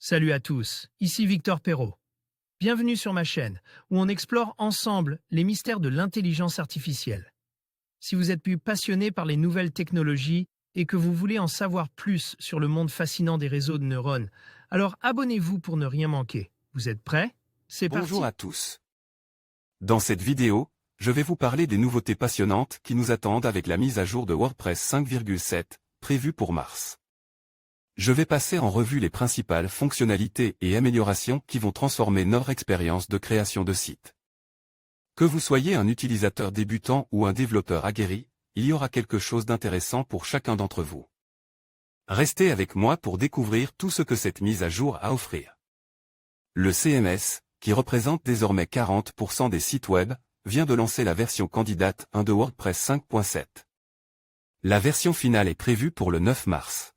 Salut à tous, ici Victor Perrault. Bienvenue sur ma chaîne, où on explore ensemble les mystères de l'intelligence artificielle. Si vous êtes plus passionné par les nouvelles technologies et que vous voulez en savoir plus sur le monde fascinant des réseaux de neurones, alors abonnez-vous pour ne rien manquer. Vous êtes prêts? C'est parti. Bonjour à tous. Dans cette vidéo, je vais vous parler des nouveautés passionnantes qui nous attendent avec la mise à jour de WordPress 5.7, prévue pour mars. Je vais passer en revue les principales fonctionnalités et améliorations qui vont transformer notre expérience de création de site. Que vous soyez un utilisateur débutant ou un développeur aguerri, il y aura quelque chose d'intéressant pour chacun d'entre vous. Restez avec moi pour découvrir tout ce que cette mise à jour a à offrir. Le CMS, qui représente désormais 40% des sites web, vient de lancer la version candidate 1 de WordPress 5.7. La version finale est prévue pour le 9 mars.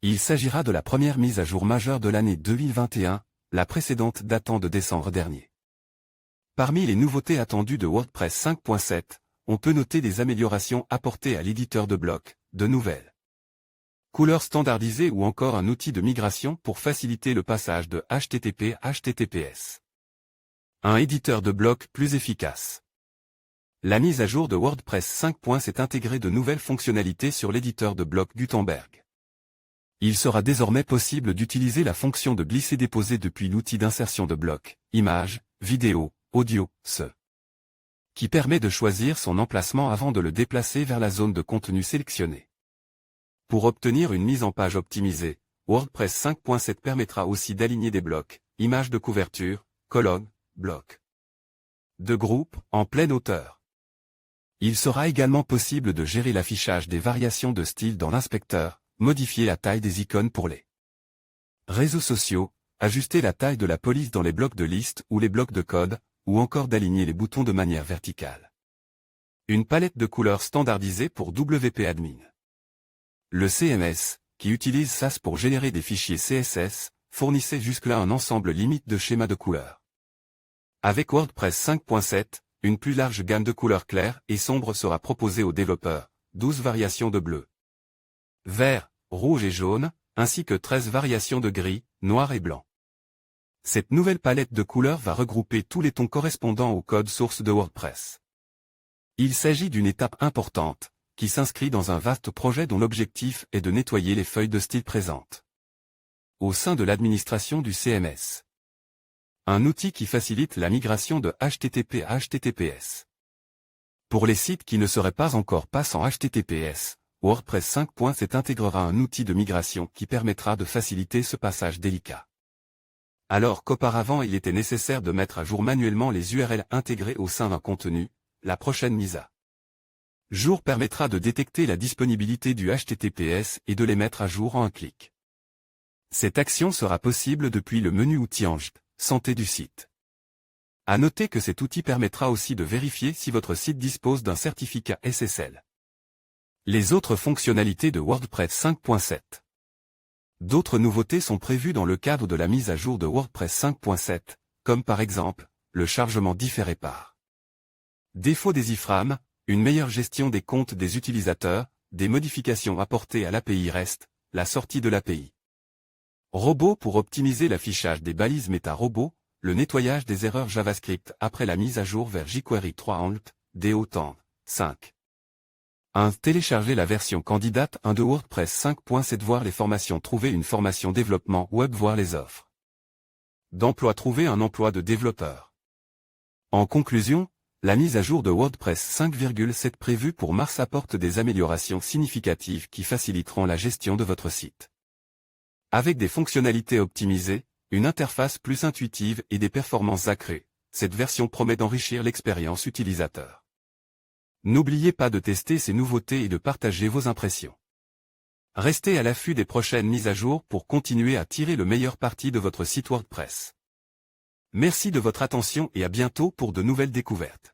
Il s'agira de la première mise à jour majeure de l'année 2021, la précédente datant de décembre dernier. Parmi les nouveautés attendues de WordPress 5.7, on peut noter des améliorations apportées à l'éditeur de blocs, de nouvelles couleurs standardisées ou encore un outil de migration pour faciliter le passage de HTTP à HTTPS. Un éditeur de blocs plus efficace. La mise à jour de WordPress 5. S'est intégrée de nouvelles fonctionnalités sur l'éditeur de blocs Gutenberg. Il sera désormais possible d'utiliser la fonction de glisser-déposer depuis l'outil d'insertion de blocs, images, vidéos, audio, qui permet de choisir son emplacement avant de le déplacer vers la zone de contenu sélectionnée. Pour obtenir une mise en page optimisée, WordPress 5.7 permettra aussi d'aligner des blocs, images de couverture, colonnes, blocs de groupe, en pleine hauteur. Il sera également possible de gérer l'affichage des variations de style dans l'inspecteur, modifier la taille des icônes pour les réseaux sociaux, ajuster la taille de la police dans les blocs de liste ou les blocs de code, ou encore d'aligner les boutons de manière verticale. Une palette de couleurs standardisée pour WP Admin. Le CMS, qui utilise SAS pour générer des fichiers CSS, fournissait jusque-là un ensemble limite de schémas de couleurs. Avec WordPress 5.7, une plus large gamme de couleurs claires et sombres sera proposée aux développeurs, 12 variations de bleu, vert, rouge et jaune, ainsi que 13 variations de gris, noir et blanc. Cette nouvelle palette de couleurs va regrouper tous les tons correspondant au code source de WordPress. Il s'agit d'une étape importante, qui s'inscrit dans un vaste projet dont l'objectif est de nettoyer les feuilles de style présentes au sein de l'administration du CMS. Un outil qui facilite la migration de HTTP à HTTPS. Pour les sites qui ne seraient pas encore passés en HTTPS, WordPress 5.7 intégrera un outil de migration qui permettra de faciliter ce passage délicat. Alors qu'auparavant il était nécessaire de mettre à jour manuellement les URL intégrées au sein d'un contenu, la prochaine mise à jour permettra de détecter la disponibilité du HTTPS et de les mettre à jour en un clic. Cette action sera possible depuis le menu Outils Santé du site. À noter que cet outil permettra aussi de vérifier si votre site dispose d'un certificat SSL. Les autres fonctionnalités de WordPress 5.7. D'autres nouveautés sont prévues dans le cadre de la mise à jour de WordPress 5.7, comme par exemple, le chargement différé par défaut des iframes, une meilleure gestion des comptes des utilisateurs, des modifications apportées à l'API REST, la sortie de l'API robot pour optimiser l'affichage des balises méta-robots, le nettoyage des erreurs JavaScript après la mise à jour vers jQuery 3 DO 5. Télécharger la version candidate 1 de WordPress 5.7. Voir les formations. Trouver une formation développement web. Voir les offres d'emploi. Trouver un emploi de développeur. En conclusion, la mise à jour de WordPress 5.7 prévue pour mars apporte des améliorations significatives qui faciliteront la gestion de votre site. Avec des fonctionnalités optimisées, une interface plus intuitive et des performances accrues, cette version promet d'enrichir l'expérience utilisateur. N'oubliez pas de tester ces nouveautés et de partager vos impressions. Restez à l'affût des prochaines mises à jour pour continuer à tirer le meilleur parti de votre site WordPress. Merci de votre attention et à bientôt pour de nouvelles découvertes.